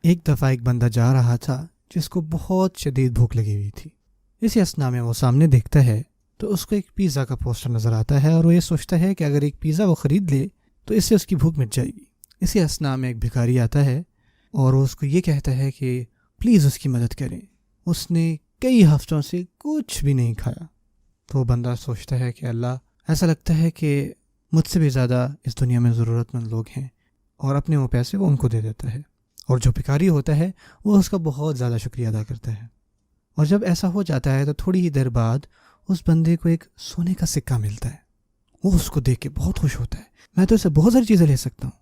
ایک دفعہ ایک بندہ جا رہا تھا جس کو بہت شدید بھوک لگی ہوئی تھی۔ اسی اثنا میں وہ سامنے دیکھتا ہے تو اس کو ایک پیزا کا پوسٹر نظر آتا ہے اور وہ یہ سوچتا ہے کہ اگر ایک پیزا وہ خرید لے تو اس سے اس کی بھوک مٹ جائے گی۔ اسی اثنا میں ایک بھکاری آتا ہے اور وہ اس کو یہ کہتا ہے کہ پلیز اس کی مدد کریں، اس نے کئی ہفتوں سے کچھ بھی نہیں کھایا۔ تو وہ بندہ سوچتا ہے کہ اللہ، ایسا لگتا ہے کہ مجھ سے بھی زیادہ اس دنیا میں ضرورت مند لوگ ہیں، اور اپنے وہ پیسے وہ ان کو دے دیتا ہے۔ اور جو بھکاری ہوتا ہے وہ اس کا بہت زیادہ شکریہ ادا کرتا ہے۔ اور جب ایسا ہو جاتا ہے تو تھوڑی ہی دیر بعد اس بندے کو ایک سونے کا سکہ ملتا ہے۔ وہ اس کو دیکھ کے بہت خوش ہوتا ہے، میں تو اسے بہت ساری چیزیں لے سکتا ہوں۔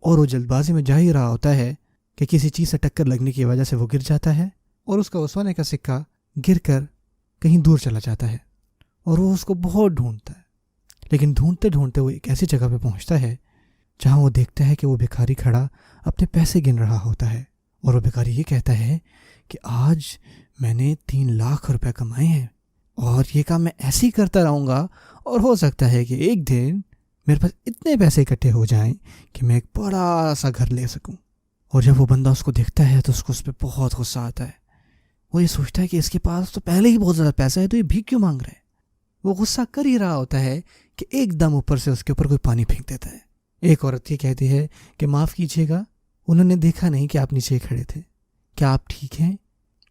اور وہ جلد بازی میں جا ہی رہا ہوتا ہے کہ کسی چیز سے ٹکر لگنے کی وجہ سے وہ گر جاتا ہے اور اس کا وہ سونے کا سکہ گر کر کہیں دور چلا جاتا ہے، اور وہ اس کو بہت ڈھونڈتا ہے۔ لیکن ڈھونڈتے ڈھونڈتے وہ ایک ایسی جگہ پہ پہنچتا ہے جہاں وہ دیکھتا ہے کہ وہ بھکاری کھڑا اپنے پیسے گن رہا ہوتا ہے، اور وہ بھکاری یہ کہتا ہے کہ آج میں نے 3 لاکھ روپے کمائے ہیں، اور یہ کام میں ایسے ہی کرتا رہوں گا، اور ہو سکتا ہے کہ ایک دن میرے پاس اتنے پیسے اکٹھے ہو جائیں کہ میں ایک بڑا سا گھر لے سکوں۔ اور جب وہ بندہ اس کو دیکھتا ہے تو اس کو اس پہ بہت غصہ آتا ہے۔ وہ یہ سوچتا ہے کہ اس کے پاس تو پہلے ہی بہت زیادہ پیسہ ہے، تو یہ بھیک کیوں مانگ رہا ہے؟ وہ غصہ کر ہی رہا ہوتا ہے کہ ایک دم اوپر سے اس کے اوپر کوئی پانی پھینک دیتا ہے۔ ایک عورت یہ کہتی ہے کہ معاف کیجیے گا، انہوں نے دیکھا نہیں کہ آپ نیچے کھڑے تھے، کیا آپ ٹھیک ہیں؟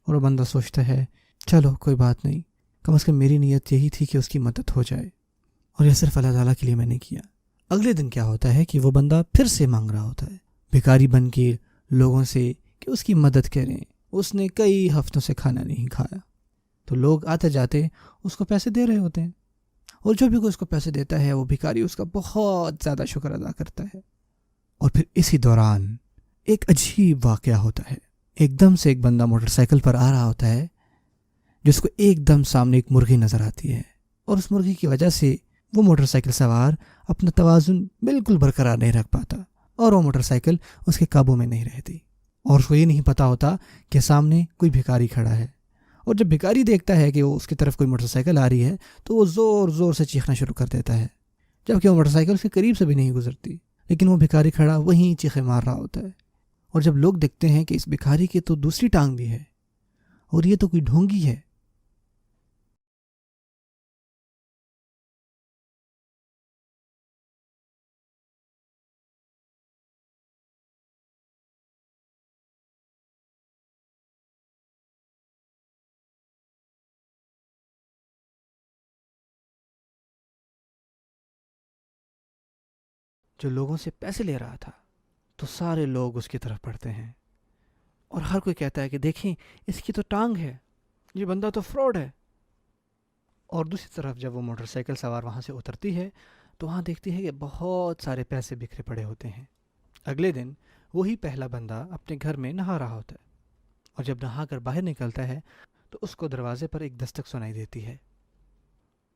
اور وہ بندہ سوچتا ہے چلو کوئی بات نہیں، کم از کم میری نیت یہی تھی کہ اس کی مدد ہو جائے، اور یہ صرف اللہ تعالیٰ کے لیے میں نے کیا۔ اگلے دن کیا ہوتا ہے کہ وہ بندہ پھر سے مانگ رہا ہوتا ہے بھکاری بن کے لوگوں سے کہ اس کی مدد کریں۔ اس نے کئی ہفتوں سے کھانا نہیں کھایا، تو لوگ آتے جاتے اس کو پیسے دے رہے ہوتے ہیں، اور جو بھی کوئی اس کو پیسے دیتا ہے وہ بھکاری اس کا بہت زیادہ شکر ادا کرتا ہے۔ اور پھر اسی دوران ایک عجیب واقعہ ہوتا ہے۔ ایک دم سے ایک بندہ موٹر سائیکل پر آ رہا ہوتا ہے جس کو ایک دم سامنے ایک مرغی نظر آتی ہے، اور اس مرغی کی وجہ سے وہ موٹر سائیکل سوار اپنا توازن بالکل برقرار نہیں رکھ پاتا، اور وہ موٹر سائیکل اس کے قابو میں نہیں رہتی، اور اس کو یہ نہیں پتا ہوتا کہ سامنے کوئی بھکاری کھڑا ہے۔ اور جب بھکاری دیکھتا ہے کہ وہ اس کی طرف کوئی موٹر سائیکل آ رہی ہے تو وہ زور زور سے چیخنا شروع کر دیتا ہے، جبکہ وہ موٹر سائیکل اس کے قریب سے بھی نہیں گزرتی، لیکن وہ بھکاری کھڑا وہیں چیخیں مار رہا ہوتا ہے۔ اور جب لوگ دیکھتے ہیں کہ اس بھکاری کی تو دوسری ٹانگ بھی ہے اور یہ تو کوئی ڈھونگی ہے، جو لوگوں سے پیسے لے رہا تھا، تو سارے لوگ اس کی طرف پڑھتے ہیں، اور ہر کوئی کہتا ہے کہ دیکھیں اس کی تو ٹانگ ہے، یہ بندہ تو فراڈ ہے۔ اور دوسری طرف جب وہ موٹر سائیکل سوار وہاں سے اترتی ہے تو وہاں دیکھتی ہے کہ بہت سارے پیسے بکھرے پڑے ہوتے ہیں۔ اگلے دن وہی پہلا بندہ اپنے گھر میں نہا رہا ہوتا ہے، اور جب نہا کر باہر نکلتا ہے تو اس کو دروازے پر ایک دستک سنائی دیتی ہے،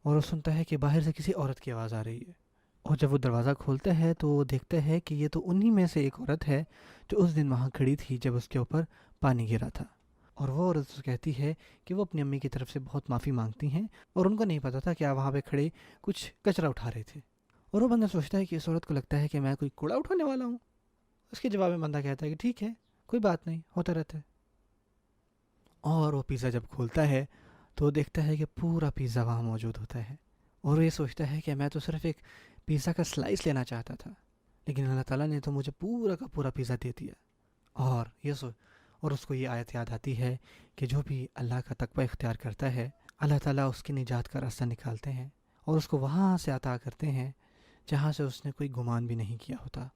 اور وہ سنتا ہے کہ باہر سے کسی عورت کی آواز آ رہی ہے۔ اور جب وہ دروازہ کھولتا ہے تو وہ دیکھتا ہے کہ یہ تو انہی میں سے ایک عورت ہے جو اس دن وہاں کھڑی تھی جب اس کے اوپر پانی گرا تھا۔ اور وہ عورت اس کہتی ہے کہ وہ اپنی امی کی طرف سے بہت معافی مانگتی ہیں، اور ان کو نہیں پتا تھا کہ آپ وہاں پہ کھڑے کچھ کچرا اٹھا رہے تھے۔ اور وہ بندہ سوچتا ہے کہ اس عورت کو لگتا ہے کہ میں کوئی کوڑا اٹھانے والا ہوں۔ اس کے جواب میں بندہ کہتا ہے کہ ٹھیک ہے، کوئی بات نہیں، ہوتا رہتا ہے۔ اور وہ پیزا جب کھولتا ہے تو وہ دیکھتا ہے کہ پورا پیزا وہاں موجود ہوتا ہے، اور وہ یہ سوچتا ہے کہ میں تو صرف ایک پیزا کا سلائس لینا چاہتا تھا، لیکن اللہ تعالیٰ نے تو مجھے پورا کا پورا پیزا دے دیا۔ اور اس کو یہ آیت یاد آتی ہے کہ جو بھی اللہ کا تقوی اختیار کرتا ہے، اللہ تعالیٰ اس کی نجات کا راستہ نکالتے ہیں، اور اس کو وہاں سے عطا کرتے ہیں جہاں سے اس نے کوئی گمان بھی نہیں کیا ہوتا۔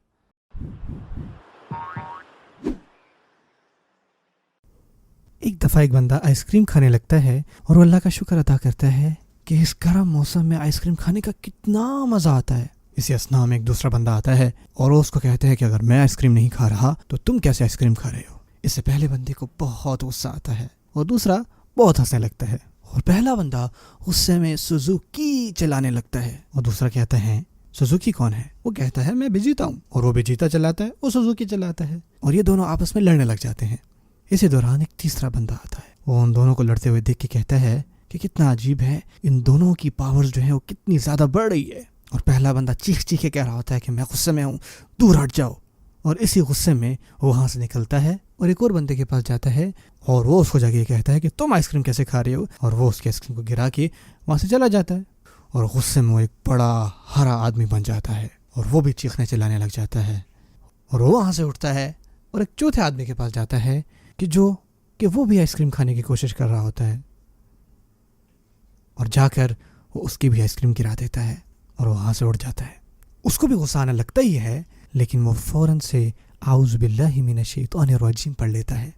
ایک دفعہ ایک بندہ آئس کریم کھانے لگتا ہے اور وہ اللہ کا شکر ادا کرتا ہے کہ اس گرم موسم میں آئس کریم کھانے کا کتنا مزہ آتا ہے۔ اسی اثنا میں ایک دوسرا بندہ آتا ہے اور وہ اس کو کہتا ہے کہ اگر میں آئس کریم نہیں کھا رہا تو تم کیسے آئس کریم کھا رہے ہو؟ اس سے پہلے بندے کو بہت غصہ آتا ہے اور دوسرا بہت ہنسنے لگتا ہے، اور پہلا بندہ غصے میں سوزوکی چلانے لگتا ہے، اور دوسرا کہتا ہے سوزوکی کون ہے؟ وہ کہتا ہے میں بھی جیتا ہوں، اور وہ بھی جیتا چلاتا ہے، وہ سوزوکی چلاتا ہے، اور یہ دونوں آپس میں لڑنے لگ جاتے ہیں۔ اسی دوران ایک تیسرا بندہ آتا ہے، وہ ان دونوں کو لڑتے ہوئے دیکھ کے کہتا ہے کہ کتنا عجیب ہے، ان دونوں کی پاورز جو ہیں وہ کتنی زیادہ بڑھ رہی ہے۔ اور پہلا بندہ چیخ چیخ کے کہہ رہا ہوتا ہے کہ میں غصے میں ہوں، دور ہٹ جاؤ۔ اور اسی غصے میں وہ وہاں سے نکلتا ہے اور ایک اور بندے کے پاس جاتا ہے اور وہ اس کو جا کے کہتا ہے کہ تم آئس کریم کیسے کھا رہے ہو، اور وہ اس کے آئس کریم کو گرا کے وہاں سے چلا جاتا ہے، اور غصے میں وہ ایک بڑا ہرا آدمی بن جاتا ہے اور وہ بھی چیخنے چلانے لگ جاتا ہے، اور وہ وہاں سے اٹھتا ہے اور ایک چوتھے آدمی کے پاس جاتا ہے کہ وہ بھی آئس کریم کھانے کی کوشش کر رہا ہوتا ہے، اور جا کر وہ اس کی بھی آئس کریم گرا دیتا ہے اور وہ وہاں سے اٹھ جاتا ہے۔ اس کو بھی غصہ آنے لگتا ہی ہے، لیکن وہ فوراً سے اعوذ باللہ من الشیطان الرجیم پڑھ لیتا ہے،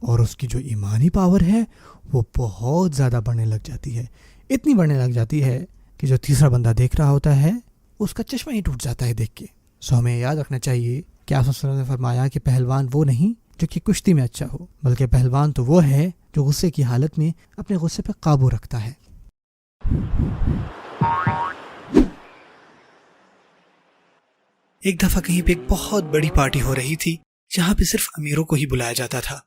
اور اس کی جو ایمانی پاور ہے وہ بہت زیادہ بڑھنے لگ جاتی ہے، اتنی بڑھنے لگ جاتی ہے کہ جو تیسرا بندہ دیکھ رہا ہوتا ہے اس کا چشمہ ہی ٹوٹ جاتا ہے دیکھ کے۔ ہمیں یاد رکھنا چاہیے کہ آپ صلی اللہ علیہ وسلم نے فرمایا کہ پہلوان وہ نہیں جو کہ کشتی میں اچھا ہو، بلکہ پہلوان تو وہ ہے جو غصے کی حالت میں اپنے غصے پہ قابو رکھتا ہے۔ ایک دفعہ کہیں پہ ایک بہت بڑی پارٹی ہو رہی تھی جہاں پہ صرف امیروں کو ہی بلایا جاتا تھا۔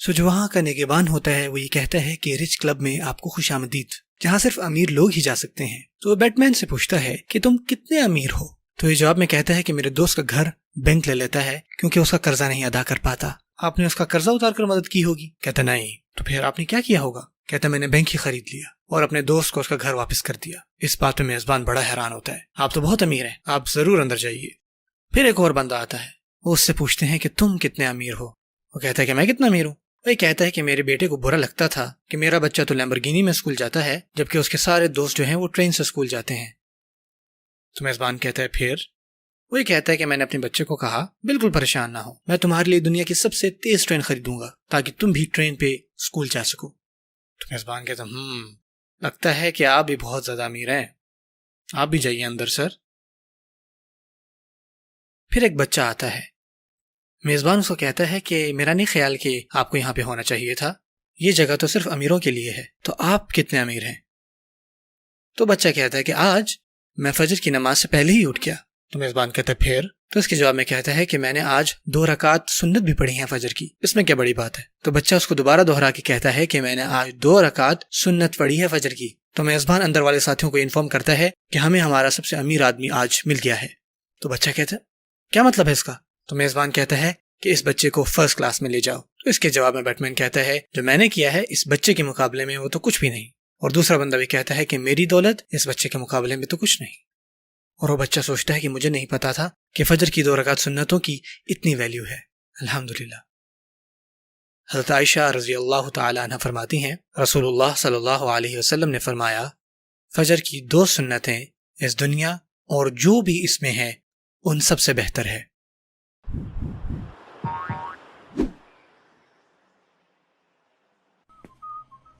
جو وہاں کا نگہبان ہوتا ہے وہ یہ کہتا ہے کہ رچ کلب میں آپ کو خوش آمدید، جہاں صرف امیر لوگ ہی جا سکتے ہیں۔ تو وہ بیٹ مین سے پوچھتا ہے کہ تم کتنے امیر ہو؟ تو یہ جواب میں کہتا ہے کہ میرے دوست کا گھر بینک لے لیتا ہے کیونکہ اس کا قرضہ نہیں ادا کر پاتا۔ آپ نے اس کا قرضہ اتار کر مدد کی ہوگی؟ کہتا نہیں۔ تو پھر آپ نے کیا کیا ہوگا؟ کہتا میں نے بینک ہی خرید لیا اور اپنے دوست کو اس کا گھر واپس کر دیا۔ اس بات پہ میزبان بڑا حیران ہوتا ہے، آپ تو بہت امیر ہیں، آپ ضرور اندر جائیے۔ پھر ایک اور بندہ آتا ہے، وہ اس سے پوچھتے ہیں کہ تم کتنے امیر ہو؟ وہ کہتا ہے کہ میں کتنا امیر ہوں؟ وہ کہتا ہے کہ میرے بیٹے کو برا لگتا تھا کہ میرا بچہ تو لیمبرگینی میں اسکول جاتا ہے جبکہ اس کے سارے دوست جو ہیں وہ ٹرین سے اسکول جاتے ہیں۔ تو میزبان کہتا ہے پھر؟ وہ کہتا ہے کہ میں نے اپنے بچے کو کہا بالکل پریشان نہ ہو، میں تمہارے لیے دنیا کی سب سے تیز ٹرین خریدوں گا تاکہ تم بھی ٹرین پہ اسکول جا سکو۔ تو میزبان کہتا لگتا ہے کہ آپ بھی بہت زیادہ امیر ہیں، آپ بھی جائیے اندر سر۔ پھر ایک بچہ آتا ہے، میزبان اس کو کہتا ہے کہ میرا نہیں خیال کہ آپ کو یہاں پہ ہونا چاہیے تھا، یہ جگہ تو صرف امیروں کے لیے ہے، تو آپ کتنے امیر ہیں؟ تو بچہ کہتا ہے کہ آج میں فجر کی نماز سے پہلے ہی اٹھ گیا۔ تو میزبان کہتا ہے پھر؟ تو اس کے جواب میں کہتا ہے کہ میں نے آج 2 رکعت سنت بھی پڑھی ہیں فجر کی، اس میں کیا بڑی بات ہے؟ تو بچہ اس کو دوبارہ دوہرا کے کہتا ہے کہ میں نے آج 2 رکعت سنت پڑھی ہے فجر کی۔ تو میزبان اندر والے ساتھیوں کو انفارم کرتا ہے کہ ہمیں ہمارا سب سے امیر آدمی آج مل گیا ہے۔ تو بچہ کہتا ہے کیا مطلب ہے اس کا؟ تو میزبان کہتا ہے کہ اس بچے کو فرسٹ کلاس میں لے جاؤ۔ تو اس کے جواب میں بیٹمین کہتا ہے جو میں نے کیا ہے اس بچے کے مقابلے میں وہ تو کچھ بھی نہیں، اور دوسرا بندہ بھی کہتا ہے کہ میری دولت اس بچے کے مقابلے میں تو کچھ نہیں۔ اور وہ بچہ سوچتا ہے کہ مجھے نہیں پتا تھا کہ فجر کی 2 رکعت سنتوں کی اتنی ویلیو ہے۔ الحمدللہ۔ حضرت عائشہ رضی اللہ تعالی عنہ فرماتی ہیں رسول اللہ صلی اللہ علیہ وسلم نے فرمایا فجر کی 2 سنتیں اس دنیا اور جو بھی اس میں ہے ان سب سے بہتر ہے۔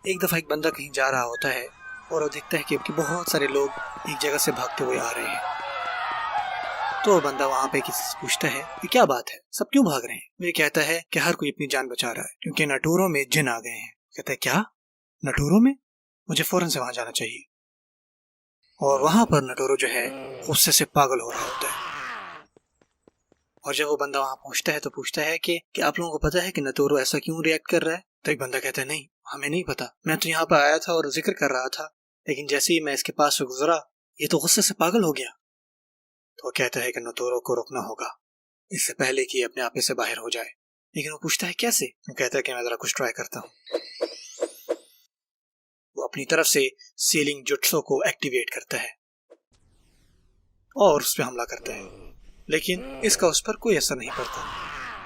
ایک دفعہ ایک بندہ کہیں جا رہا ہوتا ہے اور وہ دیکھتا ہے کہ بہت سارے لوگ ایک جگہ سے بھاگتے ہوئے آ رہے ہیں۔ تو وہ بندہ وہاں پہ کسی سے پوچھتا ہے کہ کیا بات ہے، سب کیوں بھاگ رہے ہیں؟ وہ کہتا ہے کہ ہر کوئی اپنی جان بچا رہا ہے کیونکہ نٹوروں میں جن آ گئے ہیں۔ کہتا ہے کیا نٹوروں میں؟ مجھے فوراً سے وہاں جانا چاہیے۔ اور وہاں پر نٹورو جو ہے غصے سے پاگل ہو رہا ہوتا ہے، اور جب وہ بندہ وہاں پہنچتا ہے تو پوچھتا ہے کہ آپ لوگوں کو پتا ہے کہ نٹورو ایسا کیوں ریئیکٹ کر رہا ہے؟ تو ایک بندہ کہتا ہے نہیں ہمیں نہیں پتا، میں تو یہاں پر آیا تھا اور ذکر کر رہا تھا، لیکن جیسے ہی میں اس کے پاس سے گزرا یہ تو غصے سے پاگل ہو گیا۔ تو وہ کہتا ہے کہ نٹورو کو روکنا ہوگا اس سے پہلے کہ اپنے آپ سے باہر ہو جائے۔ لیکن وہ پوچھتا ہے کیسے؟ وہ کہتا ہے کہ میں ذرا کچھ ٹرائی کرتا ہوں۔ وہ اپنی طرف سے سیلنگ جٹسو کو ایکٹیویٹ کرتا ہے اور اس پہ حملہ کرتا ہے، لیکن اس کا اس پر کوئی اثر نہیں پڑتا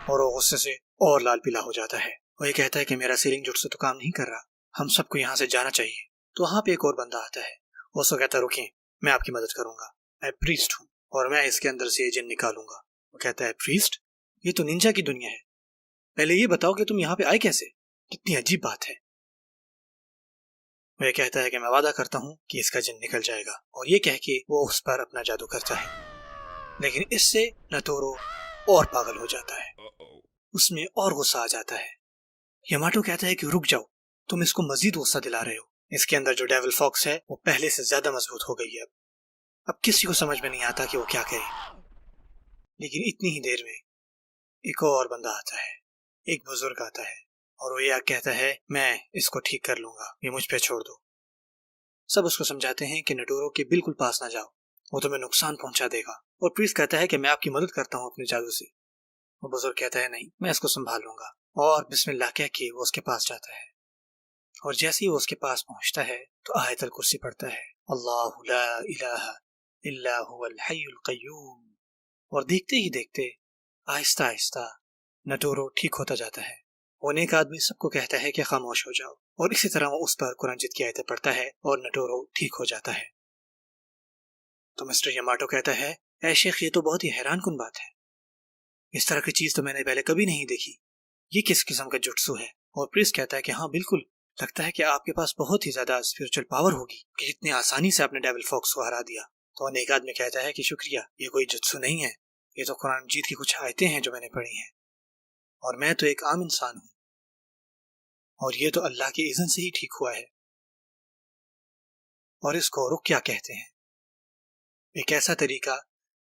اور وہ غصے سے اور لال پیلا ہو جاتا ہے۔ وہ یہ کہتا ہے کہ میرا سیلنگ جٹسو تو کام نہیں کر رہا، ہم سب کو یہاں سے جانا چاہیے۔ تو وہاں پہ ایک اور بندہ آتا ہے، وہ اس کو کہتا ہے رکیں میں آپ کی مدد کروں گا، میں پریسٹ ہوں اور میں اس کے اندر سے یہ جن نکالوں گا۔ وہ کہتا ہے پریسٹ؟ یہ تو نینجا کی دنیا ہے، پہلے یہ بتاؤ کہ تم یہاں پہ آئے کیسے؟ کتنی عجیب بات ہے۔ وہ یہ کہتا ہے کہ میں وعدہ کرتا ہوں کہ اس کا جن نکل جائے گا، اور یہ کہہ کے وہ اس پر اپنا جادو کرتا ہے، لیکن اس سے نٹورو اور پاگل ہو جاتا ہے، اس میں اور غصہ آ جاتا ہے۔ یاماٹو کہتا ہے کہ رک جاؤ، تم اس کو مزید غصہ دلا رہے ہو، اس کے اندر جو ڈیول فاکس ہے وہ پہلے سے زیادہ مضبوط ہو گئی ہے، اب کسی کو سمجھ میں نہیں آتا کہ وہ کیا کہے۔ لیکن اتنی ہی دیر میں ایک اور بندہ آتا ہے، ایک بزرگ آتا ہے، اور وہ یہ کہتا ہے میں اس کو ٹھیک کر لوں گا، یہ مجھ پہ چھوڑ دو۔ سب اس کو سمجھاتے ہیں کہ نٹورو کے بالکل پاس نہ جاؤ، وہ تمہیں نقصان پہنچا دے گا، اور پریسٹ کہتا ہے کہ میں آپ کی مدد کرتا ہوں اپنے جادو سے، وہ بزرگ کہتا ہے نہیں، میں اس کو سنبھالوں گا، اور بسم اللہ کہہ کے وہ اس کے پاس جاتا ہے، اور جیسے ہی وہ اس کے پاس پہنچتا ہے تو آیت الکرسی پڑھتا ہے، اللہ لا الہ الا هو الحی القیوم، اور دیکھتے ہی دیکھتے آہستہ آہستہ نٹورو ٹھیک ہوتا جاتا ہے۔ وہ نیک آدمی سب کو کہتا ہے کہ خاموش ہو جاؤ، اور اسی طرح وہ اس پر قرآن جیت کی آیتیں پڑھتا ہے اور نٹورو ٹھیک ہو جاتا ہے۔ تو مسٹر یاماٹو کہتا ہے، اے شیخ، یہ تو بہت ہی حیران کن بات ہے، اس طرح کی چیز تو میں نے پہلے کبھی نہیں دیکھی، یہ کس قسم کا جٹسو ہے؟ اور پریس کہتا ہے کہ ہاں بالکل، لگتا ہے کہ آپ کے پاس بہت ہی زیادہ اسپiritual پاور ہوگی کہ اتنی آسانی سے آپ نے ڈیول فاکس کو ہرا دیا۔ تو نیک آدمی کہتا ہے کہ شکریہ، یہ کوئی جتسو نہیں ہے، یہ تو قرآن مجید کی کچھ آیتیں ہیں جو میں نے پڑھی ہیں، اور میں تو ایک عام انسان ہوں، اور یہ تو اللہ کے اذن سے ہی ٹھیک ہوا ہے۔ اور اس کو رقیہ کہتے ہیں، ایک ایسا طریقہ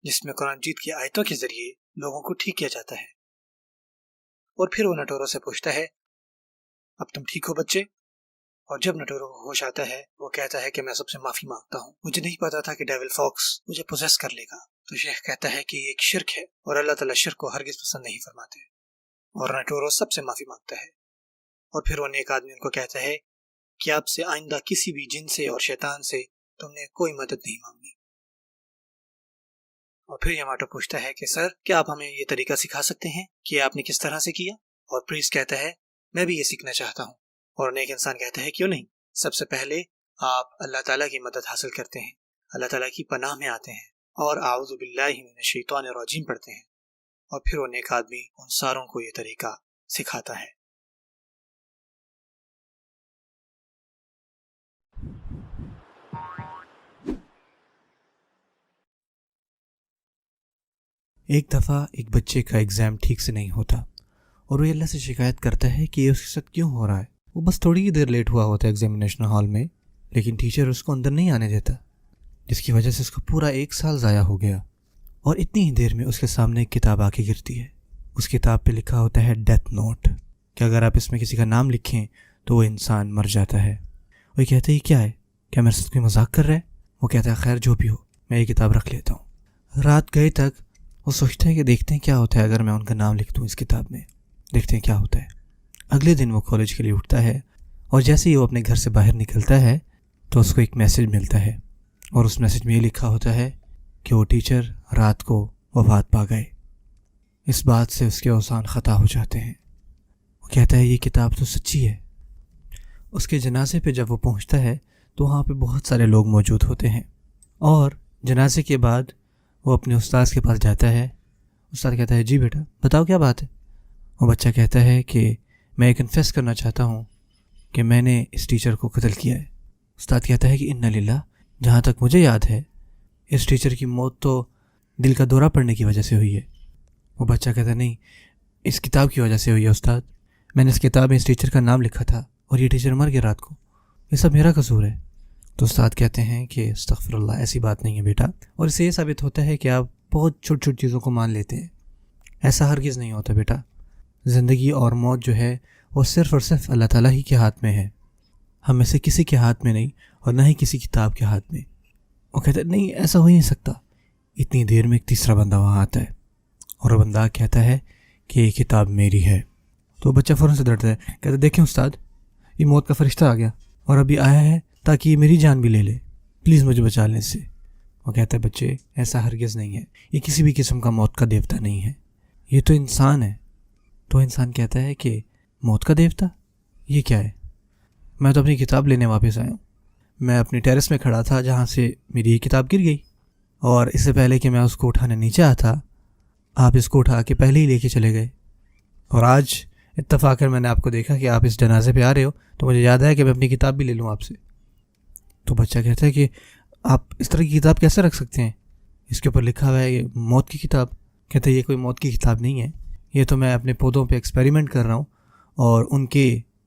جس میں قرآن مجید کی آیتوں کے ذریعے لوگوں کو ٹھیک کیا جاتا ہے۔ اور پھر وہ نٹورو سے پوچھتا ہے، اب تم ٹھیک ہو بچے؟ اور جب نٹورو کو ہوش آتا ہے وہ کہتا ہے کہ میں سب سے معافی مانگتا ہوں، مجھے نہیں پتا تھا کہ ڈیول فاکس مجھے پوزیس کر لے گا۔ تو شیخ کہتا ہے کہ یہ ایک شرک ہے، اور اللہ تعالیٰ شرک کو ہرگز پسند نہیں فرماتے، اور نٹورو سب سے معافی مانگتا ہے۔ اور پھر وہ نیک آدمی ان کو کہتا ہے کہ آپ سے آئندہ کسی بھی جن سے اور شیطان سے تم نے کوئی مدد نہیں مانگنی۔ اور پھر یاماٹو پوچھتا ہے کہ سر، کیا آپ ہمیں یہ طریقہ سکھا سکتے ہیں کہ آپ نے کس طرح سے کیا؟ اور پریس کہتا ہے، میں بھی یہ سیکھنا چاہتا ہوں۔ اور نیک انسان کہتا ہے، کیوں نہیں؟ سب سے پہلے آپ اللہ تعالیٰ کی مدد حاصل کرتے ہیں، اللہ تعالیٰ کی پناہ میں آتے ہیں، اور اعوذ باللہ من الشیطان الرجیم پڑھتے ہیں، اور پھر وہ نیک آدمی ان ساروں کو یہ طریقہ سکھاتا ہے۔ ایک دفعہ ایک بچے کا ایگزام ٹھیک سے نہیں ہوتا، اور وہ اللہ سے شکایت کرتا ہے کہ یہ اس کے ساتھ کیوں ہو رہا ہے۔ وہ بس تھوڑی ہی دیر لیٹ ہوا ہوتا ہے ایگزامینیشن ہال میں، لیکن ٹیچر اس کو اندر نہیں آنے دیتا، جس کی وجہ سے اس کا پورا 1 سال ضائع ہو گیا۔ اور اتنی ہی دیر میں اس کے سامنے ایک کتاب آ کے گرتی ہے۔ اس کتاب پہ لکھا ہوتا ہے ڈیتھ نوٹ، کہ اگر آپ اس میں کسی کا نام لکھیں تو وہ انسان مر جاتا ہے۔ وہ کہتا ہے یہ کیا ہے؟ کیا میرے ساتھ کوئی مذاق کر رہا ہے؟ وہ کہتا ہے خیر جو بھی ہو، میں یہ کتاب رکھ لیتا ہوں۔ رات گئے تک وہ سوچتا ہے کہ دیکھتے ہیں کیا ہوتا ہے اگر میں ان کا نام لکھ دوں اس کتاب میں، دیکھتے ہیں کیا ہوتا ہے۔ اگلے دن وہ کالج کے لیے اٹھتا ہے، اور جیسے ہی وہ اپنے گھر سے باہر نکلتا ہے تو اس کو ایک میسج ملتا ہے، اور اس میسج میں یہ لکھا ہوتا ہے کہ وہ ٹیچر رات کو وفات پا گئے۔ اس بات سے اس کے اوزان خطا ہو جاتے ہیں۔ وہ کہتا ہے یہ کتاب تو سچی ہے۔ اس کے جنازے پہ جب وہ پہنچتا ہے تو وہاں پہ بہت سارے لوگ موجود ہوتے ہیں، اور جنازے کے بعد وہ اپنے استاد کے پاس جاتا ہے۔ استاد کہتا ہے جی بیٹا بتاؤ کیا بات ہے؟ وہ بچہ کہتا ہے کہ میں کنفیس کرنا چاہتا ہوں کہ میں نے اس ٹیچر کو قتل کیا ہے۔ استاد کہتا ہے کہ انا للہ، جہاں تک مجھے یاد ہے اس ٹیچر کی موت تو دل کا دورہ پڑنے کی وجہ سے ہوئی ہے۔ وہ بچہ کہتا ہے نہیں، اس کتاب کی وجہ سے ہوئی ہے استاد، میں نے اس کتاب میں اس ٹیچر کا نام لکھا تھا اور یہ ٹیچر مر گیا رات کو، یہ سب میرا قصور ہے۔ تو استاد کہتے ہیں کہ استغفر اللہ، ایسی بات نہیں ہے بیٹا، اور اس سے یہ ثابت ہوتا ہے کہ آپ بہت چھوٹی چھوٹی چیزوں کو مان لیتے ہیں۔ ایسا ہرگز نہیں ہوتا بیٹا، زندگی اور موت جو ہے وہ صرف اور صرف اللہ تعالیٰ ہی کے ہاتھ میں ہے، ہم میں سے کسی کے ہاتھ میں نہیں، اور نہ ہی کسی کتاب کے ہاتھ میں۔ وہ کہتا ہے نہیں ایسا ہو ہی نہیں سکتا۔ اتنی دیر میں ایک تیسرا بندہ وہاں آتا ہے، اور وہ بندہ کہتا ہے کہ یہ کتاب میری ہے۔ تو بچہ فوراً سے ڈرتا ہے، کہتا ہے دیکھیں استاد، یہ موت کا فرشتہ آ گیا اور ابھی آیا ہے تاکہ یہ میری جان بھی لے لے، پلیز مجھے بچا لیں اس سے۔ وہ کہتا ہے بچے ایسا ہرگز نہیں ہے، یہ کسی بھی قسم کا موت کا دیوتا نہیں ہے، یہ تو انسان ہے۔ تو انسان کہتا ہے کہ موت کا دیوتا یہ کیا ہے؟ میں تو اپنی کتاب لینے واپس آیا ہوں، میں اپنی ٹیرس میں کھڑا تھا جہاں سے میری یہ کتاب گر گئی، اور اس سے پہلے کہ میں اس کو اٹھانے نیچے آیا تھا آپ اس کو اٹھا کے پہلے ہی لے کے چلے گئے، اور آج اتفاقاً میں نے آپ کو دیکھا کہ آپ اس جنازے پہ آ رہے ہو تو مجھے یاد آیا کہ میں اپنی کتاب بھی لے لوں آپ سے۔ تو بچہ کہتا ہے کہ آپ اس طرح کی کتاب کیسے رکھ سکتے ہیں؟ اس کے اوپر لکھا ہوا ہے یہ موت کی کتاب۔ کہتا ہے یہ کوئی موت کی کتاب نہیں ہے، یہ تو میں اپنے پودوں پہ ایکسپیریمنٹ کر رہا ہوں، اور ان کے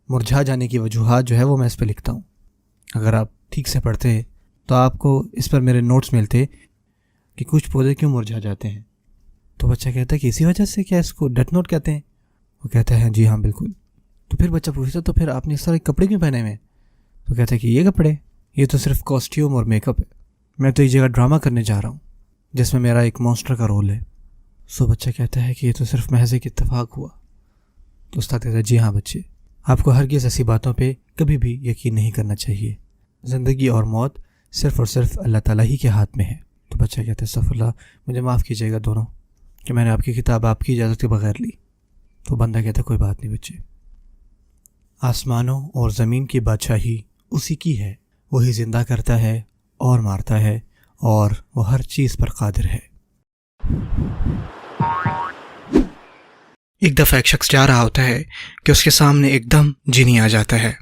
مرجھا جانے کی وجوہات جو ہے وہ میں اس پہ لکھتا ہوں۔ اگر آپ ٹھیک سے پڑھتے تو آپ کو اس پر میرے نوٹس ملتے کہ کچھ پودے کیوں مرجھا جاتے ہیں۔ تو بچہ کہتا ہے کہ اسی وجہ سے کیا اس کو ڈیتھ نوٹ کہتے ہیں؟ وہ کہتا ہے جی ہاں بالکل۔ تو پھر بچہ پوچھتا تو پھر آپ نے اس طرح کپڑے کیوں پہنے ہوئے؟ تو کہتا ہے کہ یہ کپڑے یہ تو صرف کاسٹیوم اور میک اپ ہے، میں تو یہ جگہ ڈرامہ کرنے جا رہا ہوں جس میں میرا ایک مونسٹر کا رول ہے۔ سو بچہ کہتا ہے کہ یہ تو صرف محض ایک اتفاق ہوا۔ تو استاد کہتا ہے جی ہاں بچے، آپ کو ہرگز ایسی باتوں پہ کبھی بھی یقین نہیں کرنا چاہیے، زندگی اور موت صرف اور صرف اللہ تعالیٰ ہی کے ہاتھ میں ہے۔ تو بچہ کہتا ہے استغفر اللہ، مجھے معاف کیجیے گا دونوں کہ میں نے آپ کی کتاب آپ کی اجازت کے بغیر لی۔ تو بندہ کہتا ہے کوئی بات نہیں بچے، آسمانوں اور زمین کی بادشاہی اسی کی ہے، وہی زندہ کرتا ہے اور مارتا ہے، اور وہ ہر چیز پر قادر ہے۔ ایک دفعہ ایک شخص جا رہا ہوتا ہے کہ اس کے سامنے ایک دم جینی آ جاتا ہے۔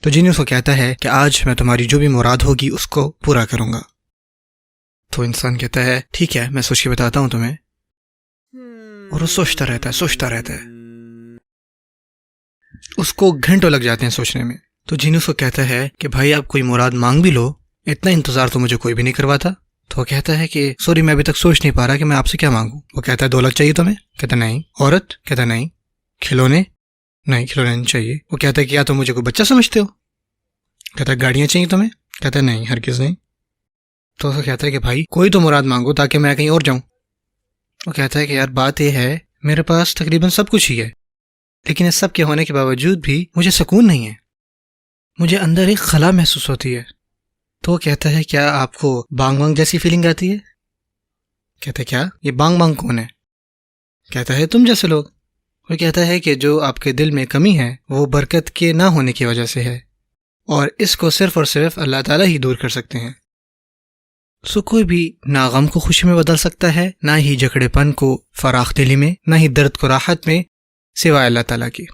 تو جینی اس کو کہتا ہے کہ آج میں تمہاری جو بھی مراد ہوگی اس کو پورا کروں گا۔ تو انسان کہتا ہے ٹھیک ہے، میں سوچ کے بتاتا ہوں تمہیں، اور وہ سوچتا رہتا ہے، اس کو گھنٹوں لگ جاتے ہیں سوچنے میں۔ تو جینی اس کو کہتا ہے کہ بھائی آپ کوئی مراد مانگ بھی لو، اتنا انتظار تو مجھے کوئی بھی نہیں کرواتا۔ تو وہ کہتا ہے کہ سوری میں ابھی تک سوچ نہیں پا رہا کہ میں آپ سے کیا مانگوں۔ وہ کہتا ہے دولت چاہیے تمہیں؟ کہتا نہیں۔ عورت؟ کہتا نہیں۔ کھلونے؟ نہیں کھلونے نہیں چاہیے۔ وہ کہتا ہے کہ یا تو مجھے کوئی بچہ سمجھتے ہو؟ کہتا ہے گاڑیاں چاہیے تمہیں؟ کہتا ہے نہیں ہرگز نہیں۔ تو وہ کہتا ہے کہ بھائی کوئی تو مراد مانگو تاکہ میں کہیں اور جاؤں۔ وہ کہتا ہے کہ یار بات یہ ہے میرے پاس تقریباً سب کچھ ہی ہے، لیکن اس سب کے ہونے کے باوجود بھی مجھے سکون نہیں ہے، مجھے اندر ایک خلا محسوس ہوتی ہے۔ تو وہ کہتا ہے کیا آپ کو بانگ بانگ جیسی فیلنگ آتی ہے؟ کہتا ہے کیا؟ یہ بانگ بانگ کون ہے؟ کہتا ہے تم جیسے لوگ۔ وہ کہتا ہے کہ جو آپ کے دل میں کمی ہے وہ برکت کے نہ ہونے کی وجہ سے ہے، اور اس کو صرف اور صرف اللہ تعالیٰ ہی دور کر سکتے ہیں۔ سو کوئی بھی نہ غم کو خوشی میں بدل سکتا ہے، نہ ہی جھگڑے پن کو فراخ دلی میں، نہ ہی درد کو راحت میں، سوائے اللہ تعالیٰ کی۔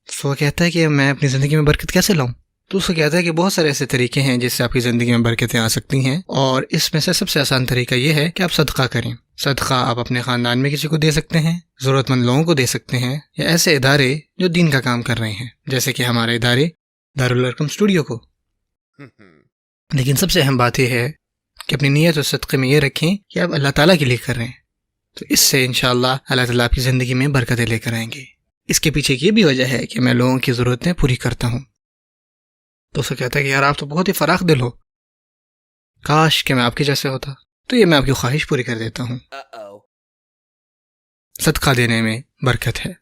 سو وہ کہتا ہے کہ میں اپنی زندگی میں برکت کیسے لاؤں؟ تو اس کو کہتا ہے کہ بہت سارے ایسے طریقے ہیں جس سے آپ کی زندگی میں برکتیں آ سکتی ہیں، اور اس میں سے سب سے آسان طریقہ یہ ہے کہ آپ صدقہ کریں۔ صدقہ آپ اپنے خاندان میں کسی کو دے سکتے ہیں، ضرورت مند لوگوں کو دے سکتے ہیں، یا ایسے ادارے جو دین کا کام کر رہے ہیں جیسے کہ ہمارے ادارے دارالارقم اسٹوڈیو کو۔ لیکن سب سے اہم بات یہ ہے کہ اپنی نیت اور صدقے میں یہ رکھیں کہ آپ اللہ تعالیٰ کے لیے کر رہے ہیں، تو اس سے انشاءاللہ اللہ تعالیٰ آپ کی زندگی میں برکتیں لے کر آئیں گے۔ اس کے پیچھے کی یہ بھی وجہ ہے کہ میں لوگوں کی ضرورتیں پوری کرتا ہوں۔ تو اسے کہتا ہے کہ یار آپ تو بہت ہی فراخ دل ہو، کاش کہ میں آپ کے جیسے ہوتا، تو یہ میں آپ کی خواہش پوری کر دیتا ہوں۔ صدقہ دینے میں برکت ہے۔